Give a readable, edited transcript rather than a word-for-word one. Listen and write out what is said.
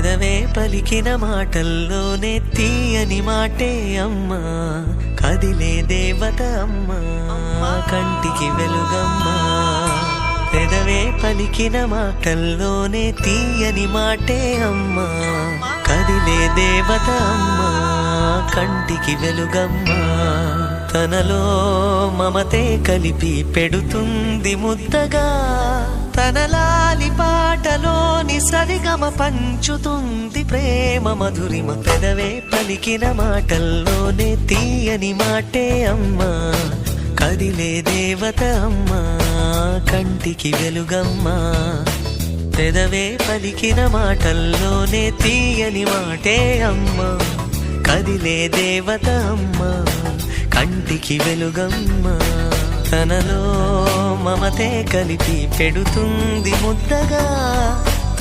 పెదవే పలికిన మాటల్లోనే తీయని మాటే అమ్మా, కదిలే దేవత అమ్మా, కంటికి వెలుగమ్మా. పెదవే పలికిన మాటల్లోనే తీయని మాటే అమ్మా, కదిలే దేవత అమ్మా, కంటికి వెలుగమ్మా. తనలో మమతే కలిపి పెడుతుంది ముద్దగా, తన లాలి పాటలోని సరిగమ పంచుతుంది ప్రేమ మధురిమ. పెదవే పలికిన మాటల్లోనే తీయని మాటే అమ్మా, కదిలే దేవత అమ్మా, కంటికి వెలుగమ్మా. పెదవే పలికిన మాటల్లోనే తీయని మాటే అమ్మా, కదిలే దేవత అమ్మా, కంటికి వెలుగమ్మా. తనలో మమతే కలిపి పెడుతుంది ముద్దగా,